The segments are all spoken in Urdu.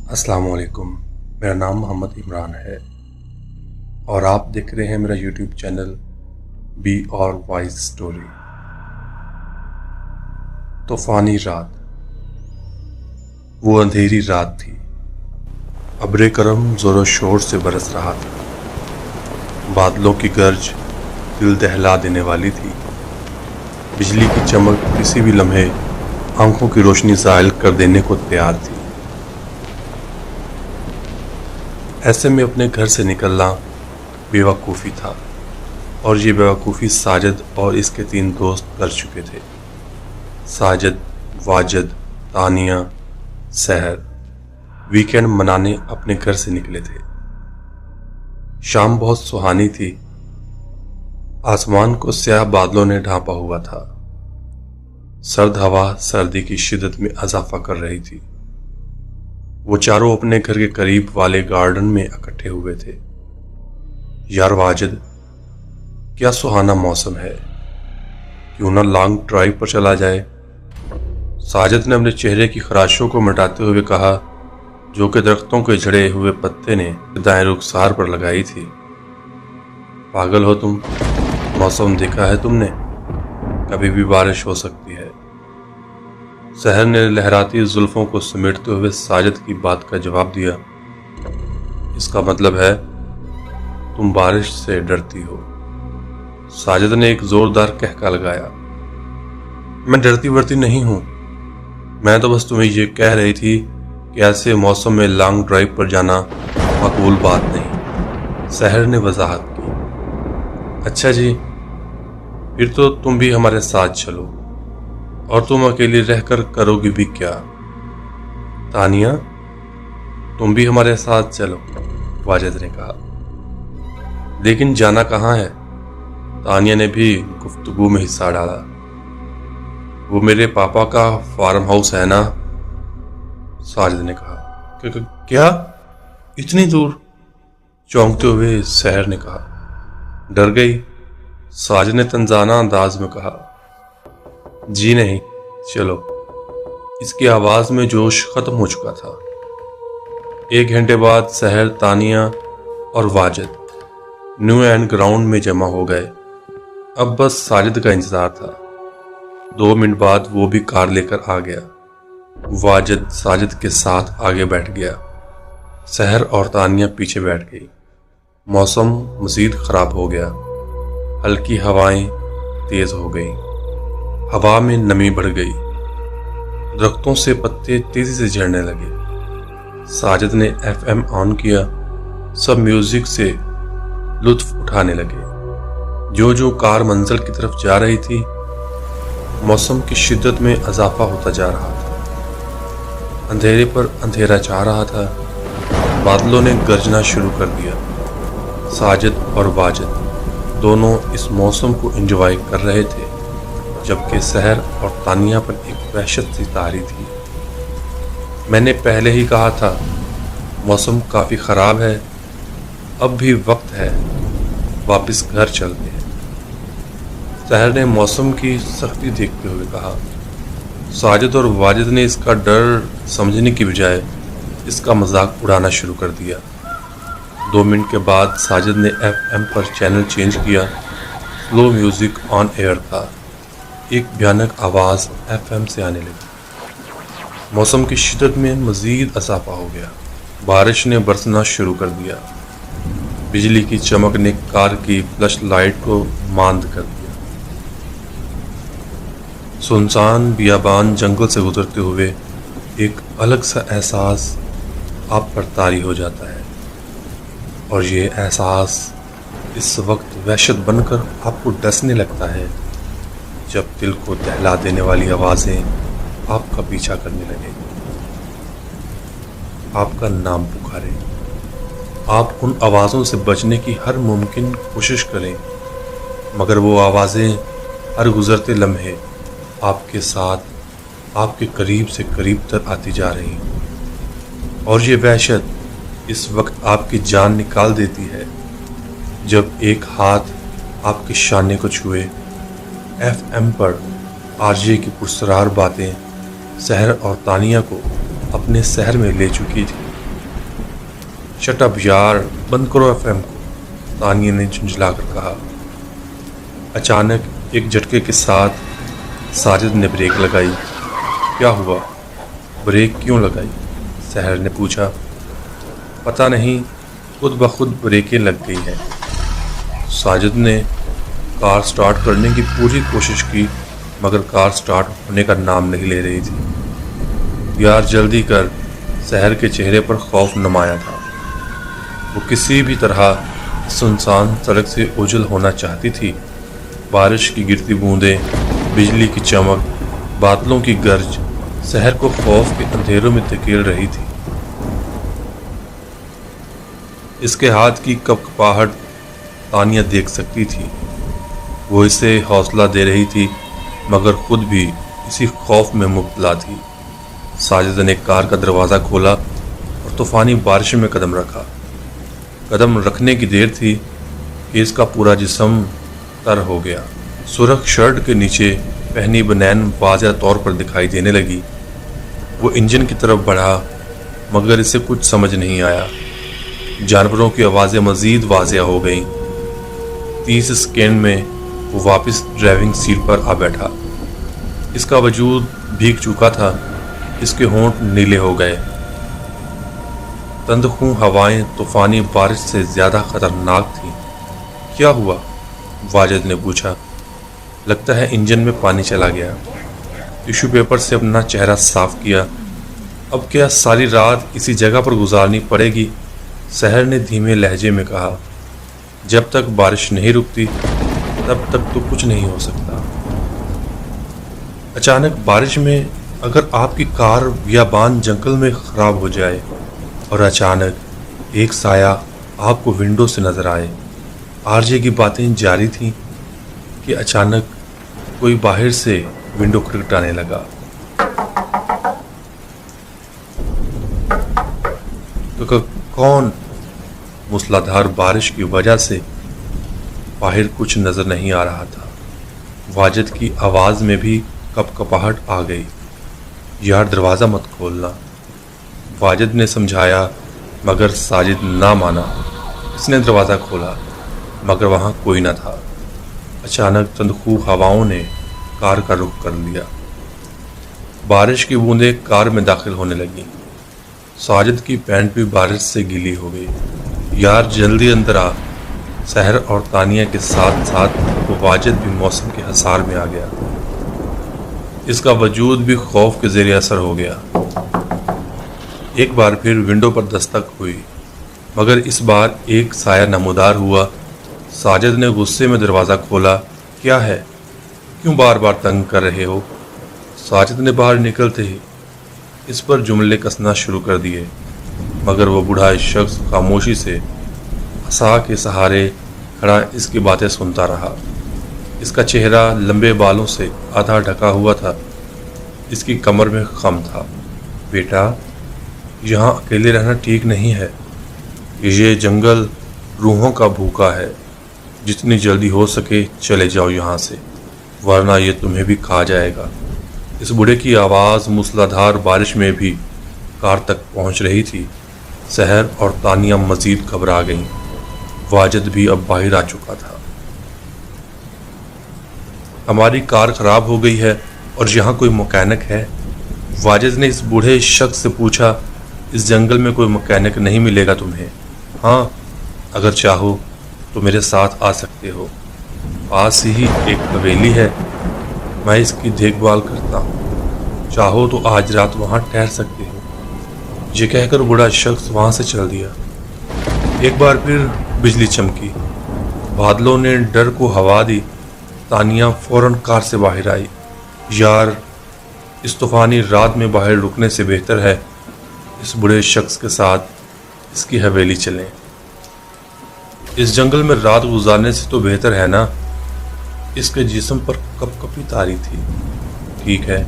السلام علیکم، میرا نام محمد عمران ہے اور آپ دیکھ رہے ہیں میرا یوٹیوب چینل بی اور وائز سٹوری۔ طوفانی رات، وہ اندھیری رات تھی۔ ابر کرم زور و شور سے برس رہا تھا۔ بادلوں کی گرج دل دہلا دینے والی تھی۔ بجلی کی چمک کسی بھی لمحے آنکھوں کی روشنی زائل کر دینے کو تیار تھی۔ ایسے میں اپنے گھر سے نکلنا بے وقوفی تھا، اور یہ بے وقوفی ساجد اور اس کے 3 دوست کر چکے تھے۔ ساجد، واجد، تانیہ، سحر ویکینڈ منانے اپنے گھر سے نکلے تھے۔ شام بہت سہانی تھی۔ آسمان کو سیاہ بادلوں نے ڈھانپا ہوا تھا۔ سرد ہوا سردی کی شدت میں اضافہ کر رہی تھی۔ وہ چاروں اپنے گھر کے قریب والے گارڈن میں اکٹھے ہوئے تھے۔ یار واجد، کیا سہانا موسم ہے، کیوں نہ لانگ ڈرائیو پر چلا جائے؟ ساجد نے اپنے چہرے کی خراشوں کو مٹاتے ہوئے کہا، جو کہ درختوں کے جھڑے ہوئے پتے نے دائیں رخسار پر لگائی تھی۔ پاگل ہو تم، موسم دیکھا ہے تم نے؟ کبھی بھی بارش ہو سکتی ہے۔ سحر نے لہراتی زلفوں کو سمیٹتے ہوئے ساجد کی بات کا جواب دیا۔ اس کا مطلب ہے تم بارش سے ڈرتی ہو۔ ساجد نے ایک زوردار کہکا لگایا۔ میں ڈرتی ورتی نہیں ہوں، میں تو بس تمہیں یہ کہہ رہی تھی کہ ایسے موسم میں لانگ ڈرائیو پر جانا مقبول بات نہیں، سحر نے وضاحت کی۔ اچھا جی، پھر تو تم بھی ہمارے ساتھ چلو، اور تم اکیلی رہ کر کرو گی بھی کیا؟ تانیہ، تم بھی ہمارے ساتھ چلو، واجد نے کہا۔ لیکن جانا کہاں ہے؟ تانیہ نے بھی گفتگو میں حصہ ڈالا۔ وہ میرے پاپا کا فارم ہاؤس ہے نا، ساجد نے کہا۔ کیا اتنی دور؟ چونکتے ہوئے سحر نے کہا۔ ڈر گئی؟ ساجد نے تنزانہ انداز میں کہا۔ جی نہیں، چلو۔ اس کی آواز میں جوش ختم ہو چکا تھا۔ 1 گھنٹے بعد سحر، تانیہ اور واجد نیو اینڈ گراؤنڈ میں جمع ہو گئے۔ اب بس ساجد کا انتظار تھا۔ 2 منٹ بعد وہ بھی کار لے کر آ گیا۔ واجد ساجد کے ساتھ آگے بیٹھ گیا۔ سحر اور تانیہ پیچھے بیٹھ گئی۔ موسم مزید خراب ہو گیا۔ ہلکی ہوائیں تیز ہو گئیں۔ ہوا میں نمی بڑھ گئی۔ درختوں سے پتے تیزی سے جھڑنے لگے۔ ساجد نے FM آن کیا۔ سب میوزک سے لطف اٹھانے لگے۔ جو کار منزل کی طرف جا رہی تھی، موسم کی شدت میں اضافہ ہوتا جا رہا تھا۔ اندھیرے پر اندھیرا چھا رہا تھا۔ بادلوں نے گرجنا شروع کر دیا۔ ساجد اور واجد دونوں اس موسم کو انجوائے کر رہے تھے، جبکہ سحر اور تانیہ پر ایک وحشت سی طاری تھی۔ میں نے پہلے ہی کہا تھا، موسم کافی خراب ہے، اب بھی وقت ہے، واپس گھر چلتے ہیں، سحر نے موسم کی سختی دیکھتے ہوئے کہا۔ ساجد اور واجد نے اس کا ڈر سمجھنے کی بجائے اس کا مذاق اڑانا شروع کر دیا۔ 2 منٹ کے بعد ساجد نے FM پر چینل چینج کیا۔ سلو میوزک آن ایئر تھا۔ ایک بھیانک آواز FM سے آنے لگی۔ موسم کی شدت میں مزید اضافہ ہو گیا۔ بارش نے برسنا شروع کر دیا۔ بجلی کی چمک نے کار کی فلش لائٹ کو ماند کر دیا۔ سنسان بیابان جنگل سے گزرتے ہوئے ایک الگ سا احساس آپ پر طاری ہو جاتا ہے، اور یہ احساس اس وقت وحشت بن کر آپ کو ڈسنے لگتا ہے جب دل کو دہلا دینے والی آوازیں آپ کا پیچھا کرنے لگیں، آپ کا نام پکاریں۔ آپ ان آوازوں سے بچنے کی ہر ممکن کوشش کریں، مگر وہ آوازیں ہر گزرتے لمحے آپ کے ساتھ، آپ کے قریب سے قریب تر آتی جا رہی ہیں، اور یہ وحشت اس وقت آپ کی جان نکال دیتی ہے جب ایک ہاتھ آپ کے شانے کو چھوئے۔ FM پر RJ کی پرسرار باتیں سحر اور تانیہ کو اپنے شہر میں لے چکی تھی۔ شٹ اپ یار، بند کرو FM کو، تانیہ نے جھنجھلا کر کہا۔ اچانک ایک جھٹکے کے ساتھ ساجد نے بریک لگائی۔ کیا ہوا؟ بریک کیوں لگائی؟ سحر نے پوچھا۔ پتہ نہیں، خود بخود بریکیں لگ گئی ہیں۔ ساجد نے کار سٹارٹ کرنے کی پوری کوشش کی مگر کار سٹارٹ ہونے کا نام نہیں لے رہی تھی۔ یار جلدی کر، سحر کے چہرے پر خوف نمایاں تھا۔ وہ کسی بھی طرح سنسان سڑک سے اوجھل ہونا چاہتی تھی۔ بارش کی گرتی بوندیں، بجلی کی چمک، بادلوں کی گرج سحر کو خوف کے اندھیروں میں دھکیل رہی تھی۔ اس کے ہاتھ کی کپکپاہٹ تانیہ دیکھ سکتی تھی۔ وہ اسے حوصلہ دے رہی تھی مگر خود بھی اسی خوف میں مبتلا تھی۔ ساجد نے کار کا دروازہ کھولا اور طوفانی بارش میں قدم رکھا۔ قدم رکھنے کی دیر تھی کہ اس کا پورا جسم تر ہو گیا۔ سرخ شرٹ کے نیچے پہنی بنین واضح طور پر دکھائی دینے لگی۔ وہ انجن کی طرف بڑھا مگر اسے کچھ سمجھ نہیں آیا۔ جانوروں کی آوازیں مزید واضح ہو گئیں۔ 30 سیکنڈ میں وہ واپس ڈرائیونگ سیٹ پر آ بیٹھا۔ اس کا وجود بھیگ چکا تھا، اس کے ہونٹ نیلے ہو گئے۔ تندخوں ہوائیں طوفانی بارش سے زیادہ خطرناک تھیں۔ کیا ہوا؟ واجد نے پوچھا۔ لگتا ہے انجن میں پانی چلا گیا۔ ٹیشو پیپر سے اپنا چہرہ صاف کیا۔ اب کیا ساری رات اسی جگہ پر گزارنی پڑے گی؟ سحر نے دھیمے لہجے میں کہا۔ جب تک بارش نہیں رکتی تب تک تو کچھ نہیں ہو سکتا۔ اچانک بارش میں اگر آپ کی کار بیابان جنگل میں خراب ہو جائے اور اچانک ایک سایہ آپ کو ونڈو سے نظر آئے۔ RJ کی باتیں جاری تھیں کہ اچانک کوئی باہر سے ونڈو کھٹکھٹانے لگا۔ تو کون؟ موسلا دھار بارش کی وجہ سے باہر کچھ نظر نہیں آ رہا تھا۔ واجد کی آواز میں بھی کپکپاہٹ آ گئی۔ یار دروازہ مت کھولنا، واجد نے سمجھایا مگر ساجد نہ مانا۔ اس نے دروازہ کھولا مگر وہاں کوئی نہ تھا۔ اچانک تندخوں ہواؤں نے کار کا رخ کر لیا۔ بارش کی بوندیں کار میں داخل ہونے لگیں۔ ساجد کی پینٹ بھی بارش سے گیلی ہو گئی۔ یار جلدی اندر آ، سحر اور تانیہ کے ساتھ ساتھ وہ واجد بھی موسم کے حصار میں آ گیا۔ اس کا وجود بھی خوف کے زیر اثر ہو گیا۔ ایک بار پھر ونڈو پر دستک ہوئی مگر اس بار ایک سایہ نمودار ہوا۔ ساجد نے غصے میں دروازہ کھولا۔ کیا ہے؟ کیوں بار بار تنگ کر رہے ہو؟ ساجد نے باہر نکلتے ہی اس پر جملے کسنا شروع کر دیے مگر وہ بوڑھا شخص خاموشی سے عصا کے سہارے کھڑا اس کی باتیں سنتا رہا۔ اس کا چہرہ لمبے بالوں سے آدھا ڈھکا ہوا تھا۔ اس کی کمر میں خم تھا۔ بیٹا، یہاں اکیلے رہنا ٹھیک نہیں ہے۔ یہ جنگل روحوں کا بھوکا ہے۔ جتنی جلدی ہو سکے چلے جاؤ یہاں سے، ورنہ یہ تمہیں بھی کھا جائے گا۔ اس بوڑھے کی آواز موسلادھار بارش میں بھی کار تک پہنچ رہی تھی۔ سحر اور تانیہ مزید گھبرا گئیں۔ واجد بھی اب باہر آ چکا تھا۔ ہماری کار خراب ہو گئی ہے اور یہاں کوئی مکینک ہے؟ واجد نے اس بوڑھے شخص سے پوچھا۔ اس جنگل میں کوئی مکینک نہیں ملے گا تمہیں۔ ہاں، اگر چاہو تو میرے ساتھ آ سکتے ہو۔ پاس ہی ایک حویلی ہے، میں اس کی دیکھ بھال کرتا ہوں۔ چاہو تو آج رات وہاں ٹھہر سکتے ہو۔ یہ کہہ کر بوڑھا شخص وہاں سے چل دیا۔ ایک بار پھر بجلی چمکی، بادلوں نے ڈر کو ہوا دی۔ تانیہ فوراً کار سے باہر آئی۔ یار، اس طوفانی رات میں باہر رکنے سے بہتر ہے اس بڑے شخص کے ساتھ اس کی حویلی چلیں۔ اس جنگل میں رات گزارنے سے تو بہتر ہے نا۔ اس کے جسم پر کپ کپی تاری تھی۔ ٹھیک ہے۔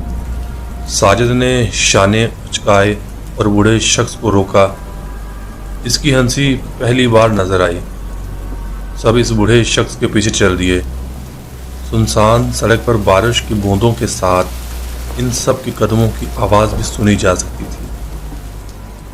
ساجد نے شانے اچکائے اور بوڑھے شخص کو روکا۔ اس کی ہنسی پہلی بار نظر آئی۔ سب اس بوڑھے شخص کے پیچھے چل دیے۔ سنسان سڑک پر بارش کی بوندوں کے ساتھ ان سب کے قدموں کی آواز بھی سنی جا سکتی تھی۔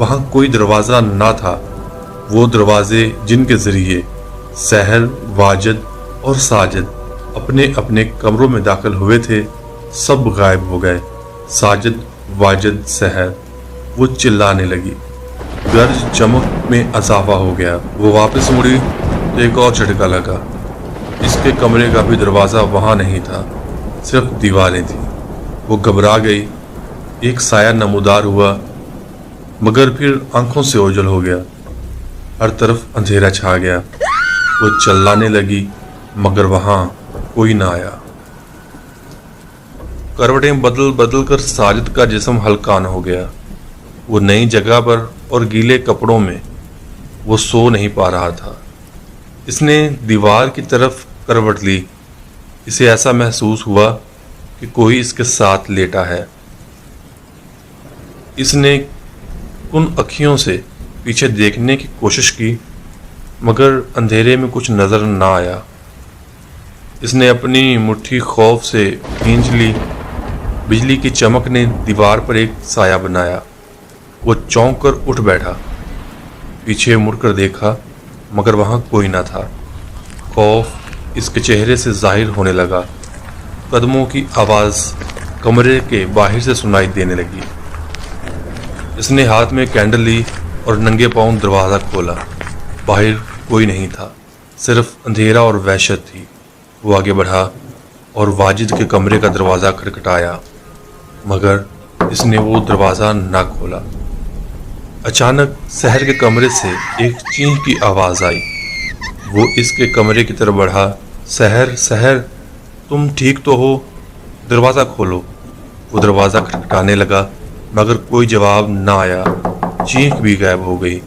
وہاں کوئی دروازہ نہ تھا۔ وہ دروازے جن کے ذریعے سحر، واجد اور ساجد اپنے اپنے کمروں میں داخل ہوئے تھے، سب غائب ہو گئے۔ ساجد، واجد، سحر، وہ چلانے لگی۔ گرج چمک میں اضافہ ہو گیا۔ وہ واپس مڑی تو ایک اور جھٹکا لگا۔ اس کے کمرے کا بھی دروازہ وہاں نہیں تھا، صرف دیواریں تھیں۔ وہ گھبرا گئی۔ ایک سایہ نمودار ہوا، مگر پھر آنکھوں سے اوجھل ہو گیا۔ ہر طرف اندھیرا چھا گیا۔ وہ چلانے لگی، مگر وہاں کوئی نہ آیا۔ کروٹیں بدل بدل کر ساجد کا جسم ہلکان ہو گیا۔ وہ نئی جگہ پر اور گیلے کپڑوں میں وہ سو نہیں پا رہا تھا۔ اس نے دیوار کی طرف کروٹ لی۔ اسے ایسا محسوس ہوا کہ کوئی اس کے ساتھ لیٹا ہے۔ اس نے کن اکھیوں سے پیچھے دیکھنے کی کوشش کی، مگر اندھیرے میں کچھ نظر نہ آیا۔ اس نے اپنی مٹھی خوف سے کھینچ لی۔ بجلی کی چمک نے دیوار پر ایک سایہ بنایا۔ وہ چونک کر اٹھ بیٹھا، پیچھے مڑ کر دیکھا، مگر وہاں کوئی نہ تھا۔ خوف اس کے چہرے سے ظاہر ہونے لگا۔ قدموں کی آواز کمرے کے باہر سے سنائی دینے لگی۔ اس نے ہاتھ میں کینڈل لی اور ننگے پاؤں دروازہ کھولا۔ باہر کوئی نہیں تھا، صرف اندھیرا اور وحشت تھی۔ وہ آگے بڑھا اور واجد کے کمرے کا دروازہ کھٹکھٹایا، مگر اس نے وہ دروازہ نہ کھولا۔ اچانک سحر کے کمرے سے ایک چینخ کی آواز آئی۔ وہ اس کے کمرے کی طرف بڑھا۔ سحر، سحر، تم ٹھیک تو ہو؟ دروازہ کھولو۔ وہ دروازہ کھٹکھٹانے لگا، مگر کوئی جواب نہ آیا۔ چینخ بھی غائب ہو گئی۔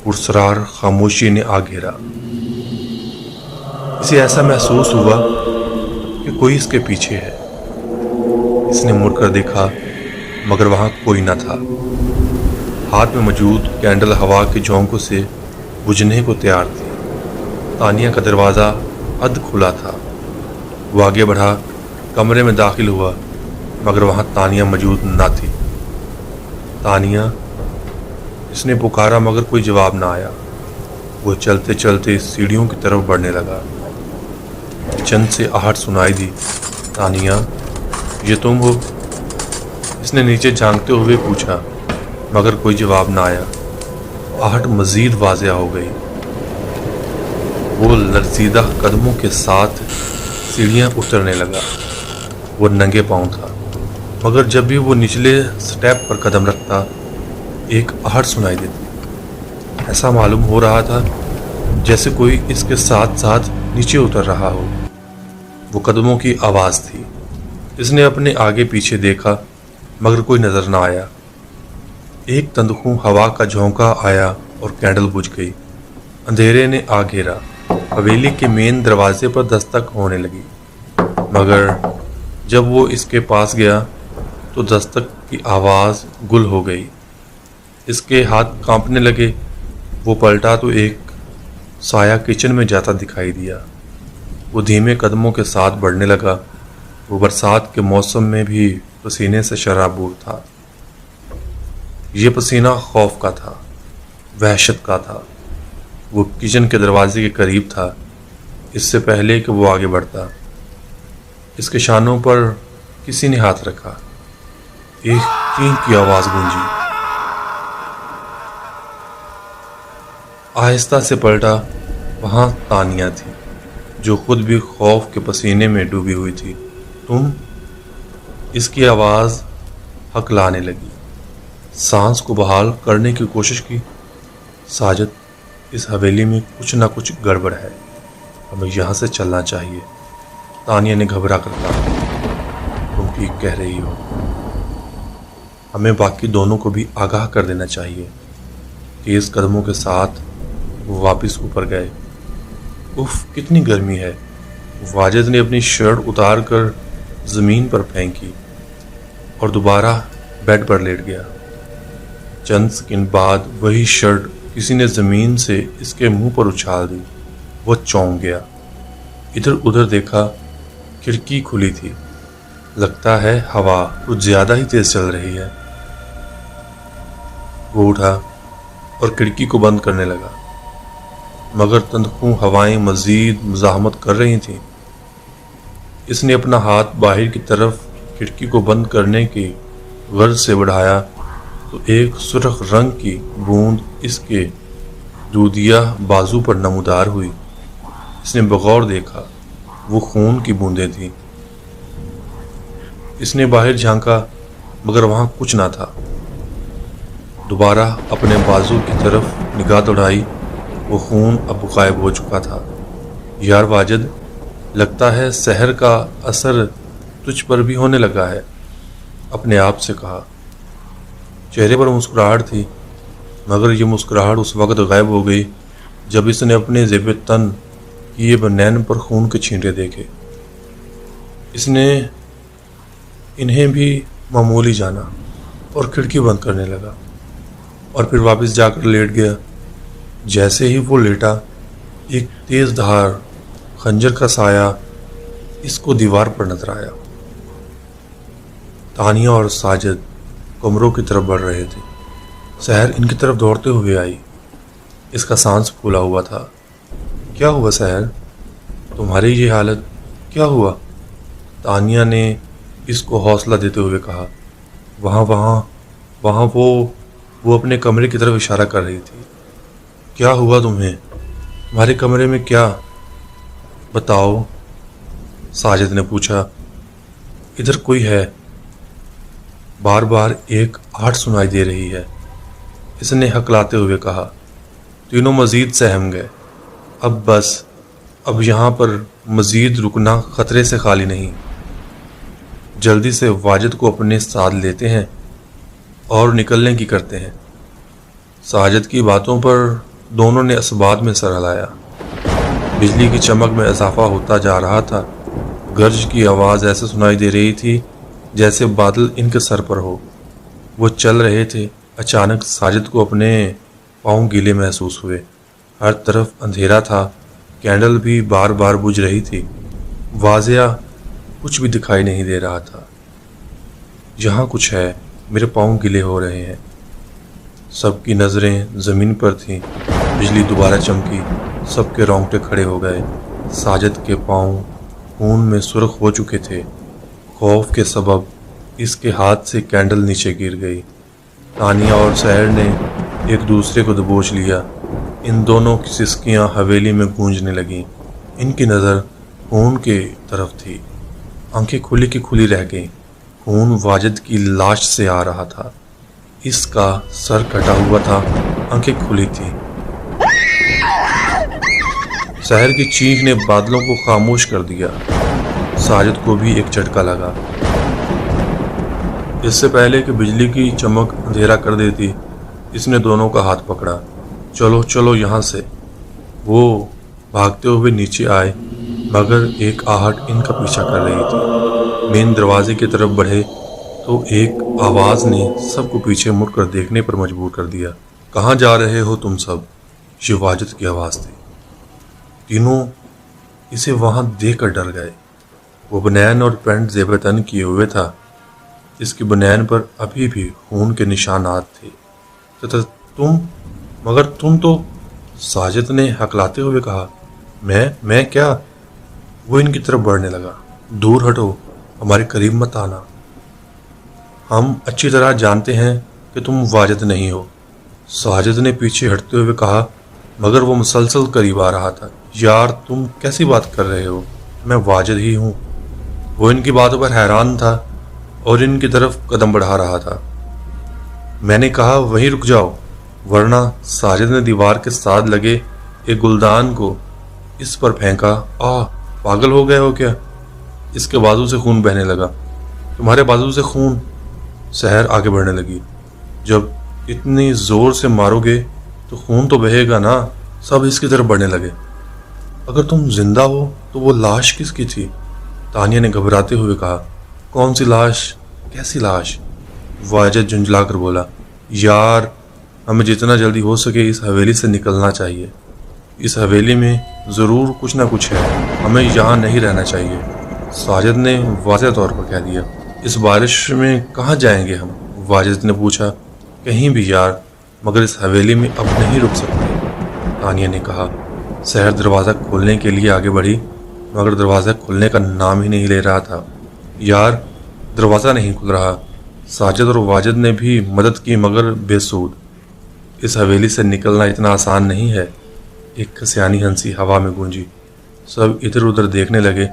پرسرار خاموشی نے آ گھیرا۔ اسے ایسا محسوس ہوا کہ کوئی اس کے پیچھے ہے۔ اس نے مڑ کر دیکھا، مگر وہاں کوئی نہ تھا۔ ہاتھ میں موجود کینڈل ہوا کے جھونکوں سے بجھنے کو تیار تھی۔ تانیہ کا دروازہ ادھ کھلا تھا۔ وہ آگے بڑھا، کمرے میں داخل ہوا، مگر وہاں تانیہ موجود نہ تھی۔ تانیہ، اس نے پکارا، مگر کوئی جواب نہ آیا۔ وہ چلتے چلتے سیڑھیوں کی طرف بڑھنے لگا۔ کچن سے آہٹ سنائی دی۔ تانیہ، یہ تم ہو؟ اس نے نیچے جھانکتے ہوئے پوچھا، مگر کوئی جواب نہ آیا۔ آہٹ مزید واضح ہو گئی۔ وہ لرزیدہ قدموں کے ساتھ سیڑھیاں اترنے لگا۔ وہ ننگے پاؤں تھا، مگر جب بھی وہ نچلے سٹیپ پر قدم رکھتا، ایک آہٹ سنائی دیتی۔ ایسا معلوم ہو رہا تھا جیسے کوئی اس کے ساتھ ساتھ نیچے اتر رہا ہو۔ وہ قدموں کی آواز تھی۔ اس نے اپنے آگے پیچھے دیکھا، مگر کوئی نظر نہ آیا۔ ایک تندخوں ہوا کا جھونکا آیا اور کینڈل بجھ گئی۔ اندھیرے نے آ گھیرا۔ حویلی کے مین دروازے پر دستک ہونے لگی، مگر جب وہ اس کے پاس گیا تو دستک کی آواز گل ہو گئی۔ اس کے ہاتھ کانپنے لگے۔ وہ پلٹا تو ایک سایہ کچن میں جاتا دکھائی دیا۔ وہ دھیمے قدموں کے ساتھ بڑھنے لگا۔ وہ برسات کے موسم میں بھی پسینے سے شرابور تھا۔ یہ پسینہ خوف کا تھا، وحشت کا تھا۔ وہ کچن کے دروازے کے قریب تھا، اس سے پہلے کہ وہ آگے بڑھتا۔ اس کے شانوں پر کسی نے ہاتھ رکھا۔ ایک چینخ کی آواز گونجی۔ آہستہ سے پلٹا۔ وہاں تانیہ تھی، جو خود بھی خوف کے پسینے میں ڈوبی ہوئی تھی۔ تم؟ اس کی آواز ہکلانے لگی۔ سانس کو بحال کرنے کی کوشش کی۔ ساجد، اس حویلی میں کچھ نہ کچھ گڑبڑ ہے، ہمیں یہاں سے چلنا چاہیے۔ تانیہ نے گھبرا کر کہا۔ تم ٹھیک کہہ رہی ہو، ہمیں باقی دونوں کو بھی آگاہ کر دینا چاہیے۔ تیز قدموں کے ساتھ وہ واپس اوپر گئے۔ اف، کتنی گرمی ہے۔ واجد نے اپنی شرٹ اتار کر زمین پر پھینکی اور دوبارہ بیڈ پر لیٹ گیا۔ چند سیکنڈ بعد وہی شرٹ کسی نے زمین سے اس کے منہ پر اچھال دی۔ وہ چونک گیا، ادھر ادھر دیکھا۔ کھڑکی کھلی تھی۔ لگتا ہے ہوا کچھ زیادہ ہی تیز چل رہی ہے۔ وہ اٹھا، اور کھڑکی کو بند کرنے لگا، مگر تندخوں ہوائیں مزید مزاحمت کر رہی تھیں۔ اس نے اپنا ہاتھ باہر کی طرف کھڑکی کو بند کرنے کی غرض سے بڑھایا تو ایک سرخ رنگ کی بوند اس کے دودیا بازو پر نمودار ہوئی۔ اس نے بغور دیکھا، وہ خون کی بوندیں تھیں۔ اس نے باہر جھانکا مگر وہاں کچھ نہ تھا۔ دوبارہ اپنے بازو کی طرف نگاہ دوڑائی، وہ خون اب غائب ہو چکا تھا۔ یار واجد، لگتا ہے سحر کا اثر تجھ پر بھی ہونے لگا ہے، اپنے آپ سے کہا۔ چہرے پر مسکراہٹ تھی، مگر یہ مسکراہٹ اس وقت غائب ہو گئی جب اس نے اپنے زیب تن کیے بنین پر خون کے چھینٹے دیکھے۔ اس نے انہیں بھی معمولی جانا اور کھڑکی بند کرنے لگا اور پھر واپس جا کر لیٹ گیا۔ جیسے ہی وہ لیٹا، ایک تیز دھار خنجر کا سایہ اس کو دیوار پر نظر آیا۔ تانیہ اور ساجد کمروں کی طرف بڑھ رہے تھے۔ سحر ان کی طرف دوڑتے ہوئے آئی۔ اس کا سانس پھولا ہوا تھا۔ کیا ہوا سحر؟ تمہاری یہ حالت کیا ہوا؟ تانیہ نے اس کو حوصلہ دیتے ہوئے کہا۔ وہاں وہ اپنے کمرے کی طرف اشارہ کر رہی تھی۔ کیا ہوا تمہیں؟ تمہارے کمرے میں کیا؟ بتاؤ، ساجد نے پوچھا۔ ادھر کوئی ہے، بار بار ایک آہٹ سنائی دے رہی ہے، اس نے ہکلاتے ہوئے کہا۔ تینوں مزید سہم گئے۔ اب بس، اب یہاں پر مزید رکنا خطرے سے خالی نہیں۔ جلدی سے واجد کو اپنے ساتھ لیتے ہیں اور نکلنے کی کرتے ہیں۔ ساجد کی باتوں پر دونوں نے اسبات میں سر ہلایا۔ بجلی کی چمک میں اضافہ ہوتا جا رہا تھا۔ گرج کی آواز ایسے سنائی دے رہی تھی جیسے بادل ان کے سر پر ہو۔ وہ چل رہے تھے، اچانک ساجد کو اپنے پاؤں گیلے محسوس ہوئے۔ ہر طرف اندھیرا تھا، کینڈل بھی بار بار بجھ رہی تھی، واضح کچھ بھی دکھائی نہیں دے رہا تھا۔ یہاں کچھ ہے، میرے پاؤں گیلے ہو رہے ہیں۔ سب کی نظریں زمین پر تھیں۔ بجلی دوبارہ چمکی، سب کے رونگٹے کھڑے ہو گئے۔ ساجد کے پاؤں خون میں سرخ ہو چکے تھے۔ خوف کے سبب اس کے ہاتھ سے کینڈل نیچے گر گئی۔ تانیہ اور سحر نے ایک دوسرے کو دبوچ لیا۔ ان دونوں کی سسکیاں حویلی میں گونجنے لگیں۔ ان کی نظر خون کی طرف تھی۔ آنکھیں کھلی کی کھلی رہ گئیں۔ خون واجد کی لاش سے آ رہا تھا۔ اس کا سر کٹا ہوا تھا، آنکھیں کھلی تھیں۔ سحر کی چیخ نے بادلوں کو خاموش کر دیا۔ ساجد کو بھی ایک جھٹکا لگا۔ اس سے پہلے کہ بجلی کی چمک اندھیرا کر دیتی، اس نے دونوں کا ہاتھ پکڑا۔ چلو چلو یہاں سے۔ وہ بھاگتے ہوئے نیچے آئے، مگر ایک آہٹ ان کا پیچھا کر رہی تھی۔ مین دروازے کی طرف بڑھے تو ایک آواز نے سب کو پیچھے مڑ کر دیکھنے پر مجبور کر دیا۔ کہاں جا رہے ہو تم سب؟ یہ واجد کی آواز تھی۔ تینوں اسے وہاں دیکھ کر ڈر گئے۔ وہ بنین اور پینٹ زیب تن کیے ہوئے تھا۔ اس کی بنین پر ابھی بھی خون کے نشانات تھے۔ مگر تم تو، ساجد نے ہکلاتے ہوئے کہا۔ میں کیا؟ وہ ان کی طرف بڑھنے لگا۔ دور ہٹو، ہمارے قریب مت آنا۔ ہم اچھی طرح جانتے ہیں کہ تم واجد نہیں ہو، ساجد نے پیچھے ہٹتے ہوئے کہا، مگر وہ مسلسل قریب آ رہا تھا۔ یار تم کیسی بات کر رہے ہو؟ میں واجد ہی ہوں۔ وہ ان کی باتوں پر حیران تھا اور ان کی طرف قدم بڑھا رہا تھا۔ میں نے کہا وہیں رک جاؤ، ورنہ، ساجد نے دیوار کے ساتھ لگے ایک گلدان کو اس پر پھینکا۔ پاگل ہو گئے ہو کیا؟ اس کے بازو سے خون بہنے لگا۔ تمہارے بازو سے خون؟ سحر آگے بڑھنے لگی۔ جب اتنی زور سے مارو گے تو خون تو بہے گا نا۔ سب اس کی طرف بڑھنے لگے۔ اگر تم زندہ ہو تو وہ لاش کس کی تھی؟ تانیہ نے گھبراتے ہوئے کہا۔ کون سی لاش؟ کیسی لاش؟ واجد جھنجھلا کر بولا۔ یار، ہمیں جتنا جلدی ہو سکے اس حویلی سے نکلنا چاہیے۔ اس حویلی میں ضرور کچھ نہ کچھ ہے، ہمیں یہاں نہیں رہنا چاہیے، ساجد نے واضح طور پر کہہ دیا۔ اس بارش میں کہاں جائیں گے ہم؟ واجد نے پوچھا۔ کہیں بھی یار، مگر اس حویلی میں اب نہیں رک سکتے۔ تانیہ نے کہا۔ سحر دروازہ کھولنے کے لیے آگے بڑھی، مگر دروازہ کھلنے کا نام ہی نہیں لے رہا تھا۔ یار، دروازہ نہیں کھل رہا۔ ساجد اور واجد نے بھی مدد کی مگر بے سود۔ اس حویلی سے نکلنا اتنا آسان نہیں ہے۔ ایک کھسیانی ہنسی ہوا میں گونجی۔ سب ادھر ادھر دیکھنے لگے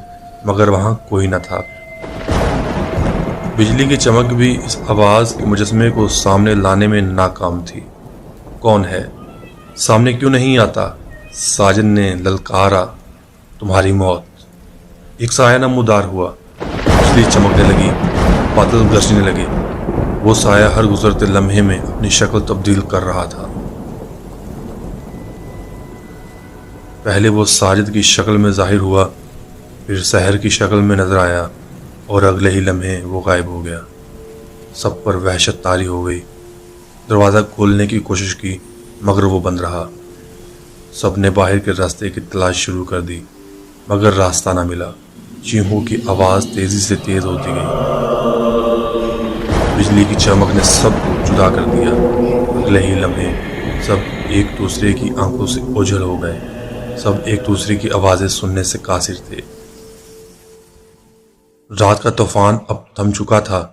مگر وہاں کوئی نہ تھا۔ بجلی کی چمک بھی اس آواز کے مجسمے کو سامنے لانے میں ناکام تھی۔ کون ہے؟ سامنے کیوں نہیں آتا؟ ساجد نے للکارا۔ تمہاری موت۔ ایک سایہ نمودار ہوا۔ بجلی چمکنے لگی، بادل گرجنے لگے۔ وہ سایہ ہر گزرتے لمحے میں اپنی شکل تبدیل کر رہا تھا۔ پہلے وہ ساجد کی شکل میں ظاہر ہوا، پھر سحر کی شکل میں نظر آیا اور اگلے ہی لمحے وہ غائب ہو گیا۔ سب پر وحشت طاری ہو گئی۔ دروازہ کھولنے کی کوشش کی مگر وہ بند رہا۔ سب نے باہر کے راستے کی تلاش شروع کر دی مگر راستہ نہ ملا۔ چیخوں کی آواز تیزی سے تیز ہوتی گئی۔ بجلی کی چمک نے سب کو جدا کر دیا۔ اگلے ہی لمحے سب ایک دوسرے کی آنکھوں سے اوجھل ہو گئے۔ سب ایک دوسرے کی آوازیں سننے سے قاصر تھے۔ رات کا طوفان اب تھم چکا تھا۔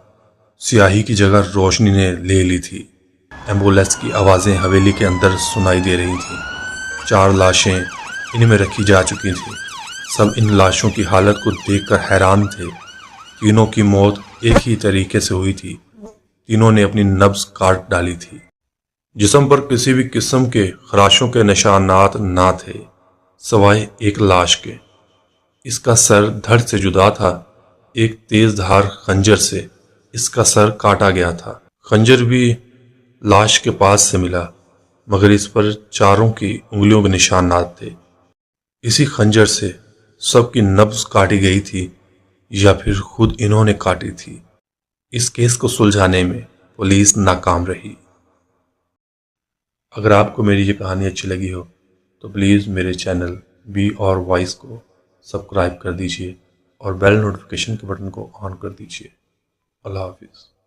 سیاہی کی جگہ روشنی نے لے لی تھی۔ ایمبولینس کی آوازیں حویلی کے اندر سنائی دے رہی تھیں۔ 4 لاشیں ان میں رکھی جا چکی تھیں۔ سب ان لاشوں کی حالت کو دیکھ کر حیران تھے۔ تینوں کی موت ایک ہی طریقے سے ہوئی تھی۔ تینوں نے اپنی نبض کاٹ ڈالی تھی۔ جسم پر کسی بھی قسم کے خراشوں کے نشانات نہ تھے سوائے ایک لاش کے۔ اس کا سر دھڑ سے جدا تھا۔ ایک تیز دھار خنجر سے اس کا سر کاٹا گیا تھا۔ خنجر بھی لاش کے پاس سے ملا مگر اس پر 4 کی انگلیوں کے نشانات تھے۔ اسی خنجر سے سب کی نبض کاٹی گئی تھی یا پھر خود انہوں نے کاٹی تھی۔ اس کیس کو سلجھانے میں پولیس ناکام رہی۔ اگر آپ کو میری یہ کہانی اچھی لگی ہو تو پلیز میرے چینل بی اور وائس کو سبسکرائب کر دیجئے اور بیل نوٹیفیکیشن کے بٹن کو آن کر دیجئے۔ اللہ حافظ۔